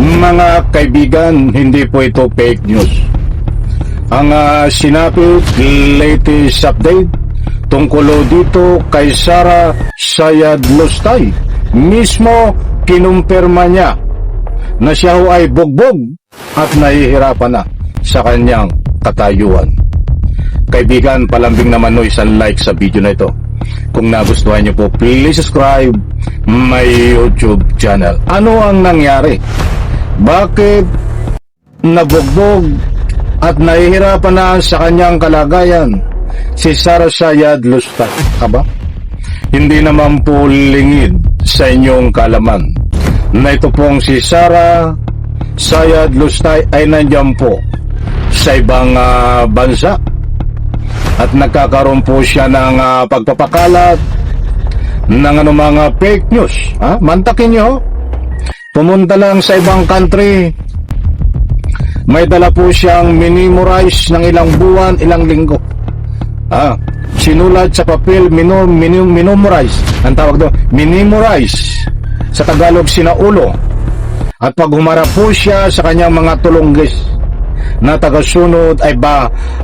Mga kaibigan, hindi po ito fake news. Ang sinapit latest update tungkol dito kay Sara Sayad Lustay, mismo kinumpirma niya na siya ho ay bugbog at nahihirapan na sa kanyang katayuan. Kaibigan, palambing naman no isang like sa video na ito. Kung nagustuhan niyo po, please subscribe my YouTube channel. Ano ang nangyari? Bakit nabugbog at nahihirapan na sa kanyang kalagayan si Sara Sayad Lustay? Aba, hindi naman po lingid sa inyong kalaman na ito pong si Sara Sayad Lustay ay nandiyan po sa ibang bansa at nagkakaroon po siya ng pagpapakalat ng mga fake news. Mantakin nyo, pumunta lang sa ibang country, may dala po siyang minimorize ng ilang buwan, ilang linggo. Sinulat sa papel, minimorize, ang tawag doon, minimorize, sa Tagalog sinaulo. At pag humarap po siya sa kanyang mga tulunggis na tagasunod ay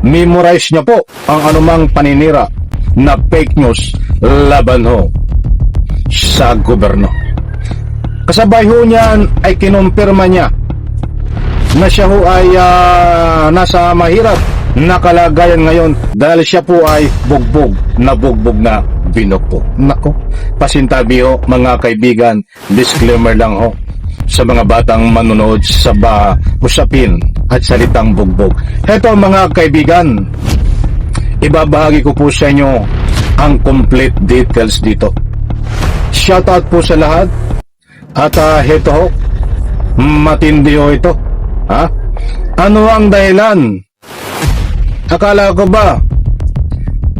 memorize niya po ang anumang paninira na fake news laban ho sa gobyerno. Kasabay ho niyan ay kinumpirma niya na siya ho ay nasa mahirap na kalagayan ngayon dahil siya po ay bugbog na binukbog. Nako, pasintabi ho mga kaibigan, disclaimer lang ho sa mga batang manonood sa usapin at salitang bugbog. Heto mga kaibigan, ibabahagi ko po sa inyo ang complete details dito. Shoutout po sa lahat. At heto ho, matindi ho ito. Ano ang dahilan? Akala ko ba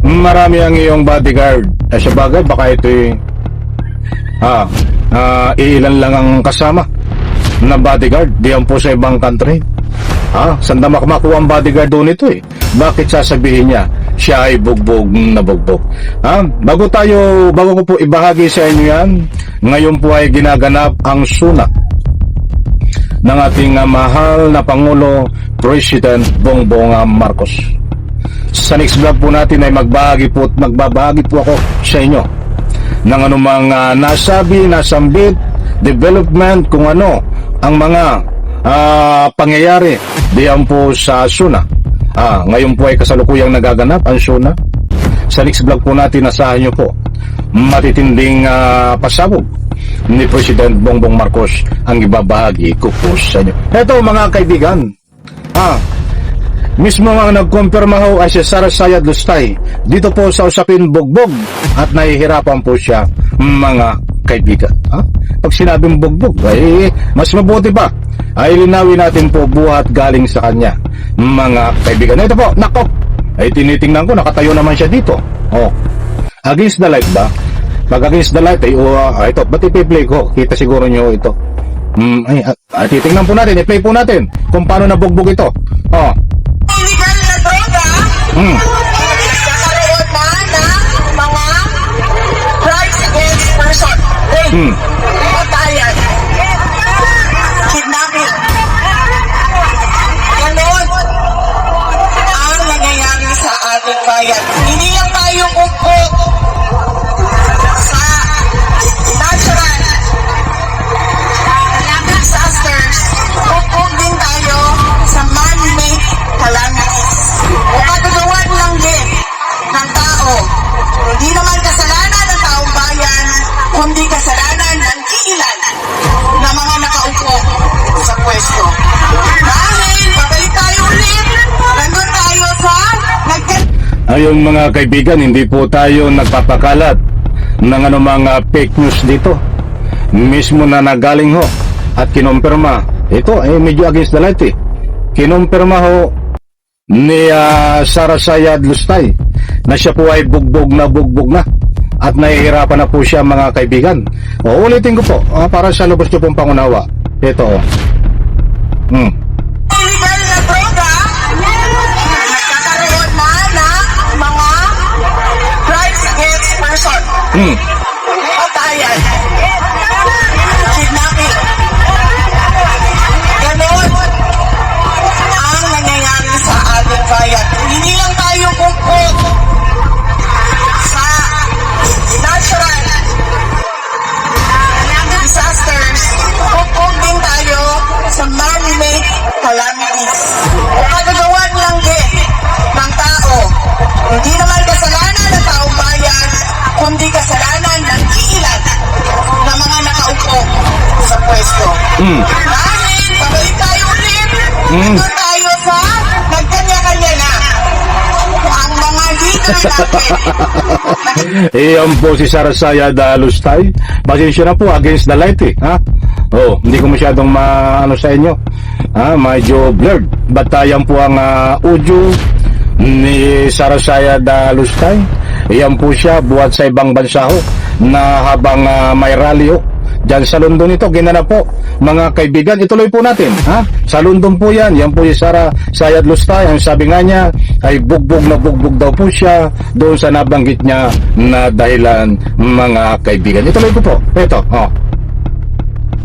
marami ang iyong bodyguard? Sa bagay, baka ito'y ilan lang ang kasama na bodyguard diyan po sa ibang country. Saan na makuha ang bodyguard doon ito eh? Bakit sasabihin niya siya ay bugbog na bugbog? Bago ko po ibahagi sa inyo yan, ngayon po ay ginaganap ang sunak ng ating mahal na Pangulo President Bongbong Marcos. Sa next vlog po natin ay magbabahagi po ako sa inyo ng anumang nasabi, nasambit, development, kung ano ang mga pangyayari diyan po sa SUNA. Ngayon po ay kasalukuyang nagaganap ang SUNA. Sa next vlog po natin, asahan nyo po matitinding pasabog ni President Bongbong Marcos ang ibabahagi ko po sa inyo. Ito mga kaibigan, mismo ang nagkumpirma ho ay si Sara Sayad Lustay dito po sa usapin bugbog at nahihirapan po siya mga kaibigan. Pag sinabing bugbog ay mas mabuti pa ay linawin natin po buhat galing sa kanya mga kaibigan. Ito po, nako, ay tinitingnan ko, nakatayo naman siya dito. Against the light ba? Pag against the light ay ito, ba't ipi-play ko? Kita siguro nyo ito. Titingnan po natin, i-play po natin kung paano nabugbog ito. Illegal na droga, nagkakaroon na ng mga crimes against person, patayan, kidnapping. Ganon ang nangyayari sa ating bayan. Hindi lang tayo umpok sa natural disasters, umpok din tayo sa man-made calamities o kagagawan lang din ng tao. Hindi naman kasalanan ng taong bayan, kundi kasalanan ng iilan na mga nakaupo sa pwesto. Dahil babalik tayo ulit, nandun tayo sa Ayun mga kaibigan, hindi po tayo nagpapakalat ng anumang fake news dito. Mismo na nagaling ho at kinumpirma. Ito ay medyo against the light eh. Kinumpirma ho ni Sara Sayad Lustay na siya po ay bugbog na at nahihirapan na po siya mga kaibigan. Ulitin ko po para sa lubos nyo pong pangunawa. Ito illegal na droga, nagkakaroon na ng mga crimes against person, patayan, kidnapping. hindi kasalanan ng iilan na mga nakaupo sa pwesto. Dahil, pabalik tayo ulit, ito tayo sa nagkanya-kanya na. Ang mga leader natin. Iyan po si Sarasaya Dalustay. Pasensya na po, against the light ha? Oh, hindi ko masyadong maano sa inyo. Medyo blurred. Batayan po ang audio ni Sarasaya Dalustay. Iyan po siya, buhat sa ibang bansa ho, na habang may rally ho. Diyan sa London ito, ginanap po. Mga kaibigan, ituloy po natin. Sa London po yan. Yan po si Sarasaya Dalustay. Ang sabi nga niya, ay bugbog na bugbog daw po siya doon sa nabanggit niya na dahilan, mga kaibigan. Ituloy ko po. Ito,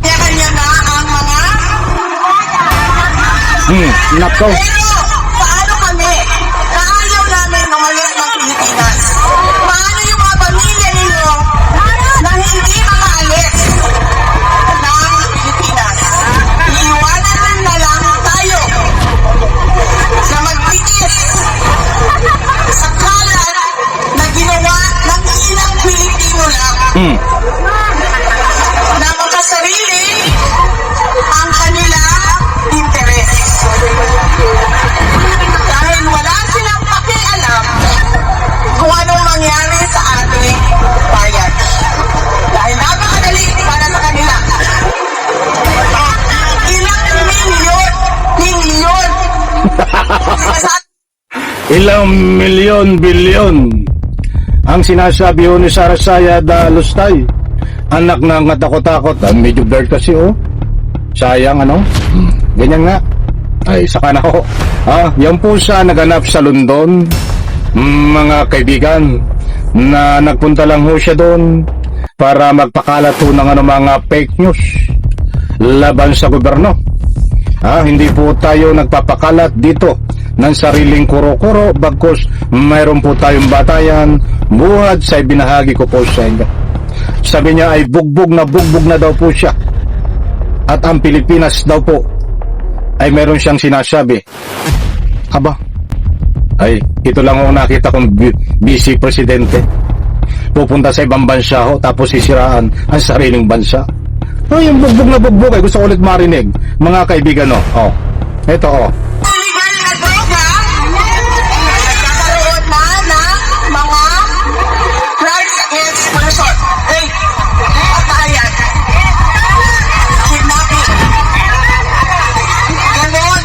Kanya-kanya na ang mga... Nako. Pero, paano kami? Kaayaw namin umalis ng Pilipinas. Paano yung mga pamilya ninyo na hindi makaalis ng Pilipinas? Iiwanan na lang tayo na magtiis sa kalat na ginawa ng ilang Pilipino lang na makasarili ang kanilang interes. Dahil wala silang pakialam kung anong mangyari sa ating bayan. Dahil napakadali para sa kanila. Ilang milyon. Ilang milyon, bilyon ang sinasabi ho ni Sarasaya Dalustay. Anak ng katakot-takot. Medyo blurred kasi sayang ganyan nga. Ay saka na ho. Yan po siya naganap sa London, mga kaibigan, na nagpunta lang ho siya doon para magpakalat ho ng mga fake news laban sa gobyerno. Hindi po tayo nagpapakalat dito ng sariling kuro-kuro, bagkus mayroon po tayong batayan buhat sa ibinahagi ko po sa inyo. Sabi niya ay bugbog na daw po siya, at ang Pilipinas daw po ay meron siyang sinasabi. Aba, ay ito lang ang nakita kong vice presidente pupunta sa ibang bansa tapos sisiraan ang sariling bansa. Yung bugbog na bugbog ay gusto ko ulit marinig, mga kaibigan. Ito Illegal na droga, nagkakaroon na ng mga crimes against person. Patayan, kidnapping. Ganon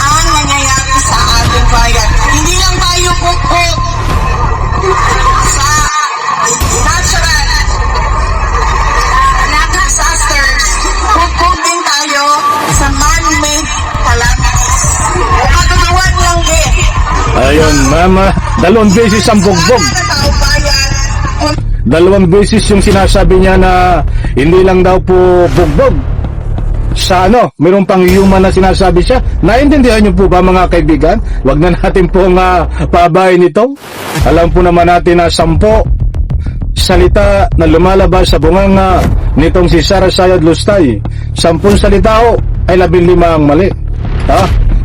ang nangyayari sa ating bayan. Hindi lang tayo kukuk sa natural disasters, kukuk din tayo sa man-made calamities. Katulungan lang din. ayun, mama, dalawang beses ang bugbog. Sana ng taong bayan, Dalawang beses yung sinasabi niya na hindi lang daw po bugbog. Sa mayroon pang human na sinasabi siya. Naintindihan niyo po ba, mga kaibigan? Wag na natin pong pabayin ito. Alam po naman natin na 10 salita na lumalabas sa bunganga nitong si Sarasaya Dalustay. 10 salita ay 15 ang mali.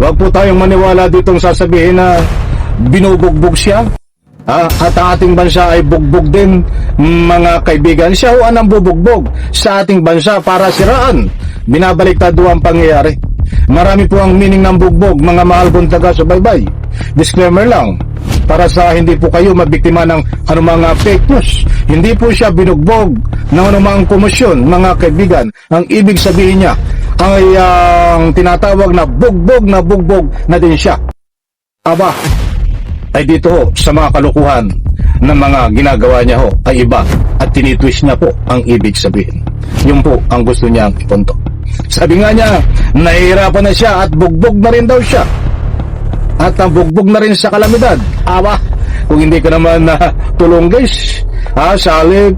Wag po tayong maniwala ditong sasabihin na binubugbog siya. At ang ating bansa ay bugbog din, mga kaibigan. Siya ang bubugbog sa ating bansa para siraan. Binabaliktad ang pangyayari. Marami po ang meaning ng bugbog, mga mahal kong taga-subaybay. Disclaimer lang, para sa hindi po kayo mabiktima ng anumang fake news. Hindi po siya binugbog ng anumang komosyon, mga kaibigan. Ang ibig sabihin niya ay ang tinatawag na bugbog na din siya. Aba, ay dito sa mga kalukuhan ng mga ginagawa niya ay iba, at tinitwist niya po ang ibig sabihin. Yun po ang gusto niyang ipunto. Sabi nga niya, nahihirapan na siya at bugbog na rin daw siya. At ang bugbog na rin sa kalamidad. Aba, kung hindi ka naman tulong guys, salib,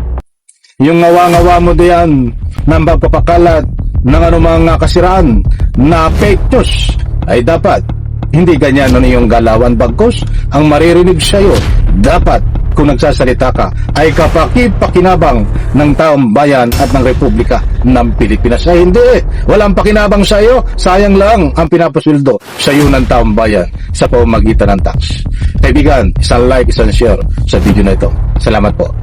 yung ngawa-ngawa mo diyan ng pagpapakalat ng anumang kasiraan na fake news, ay dapat hindi ganyan yung galawan, bagkus ang maririnig sa'yo dapat kung nagsasalita ka ay kapaki-pakinabang ng taong bayan at ng Republika ng Pilipinas. Ay hindi, walang pakinabang sa iyo, sayang lang ang pinapasweldo sa iyo ng taong bayan sa pamamagitan ng tax. Kaibigan, isang like, isang share sa video na ito. Salamat po.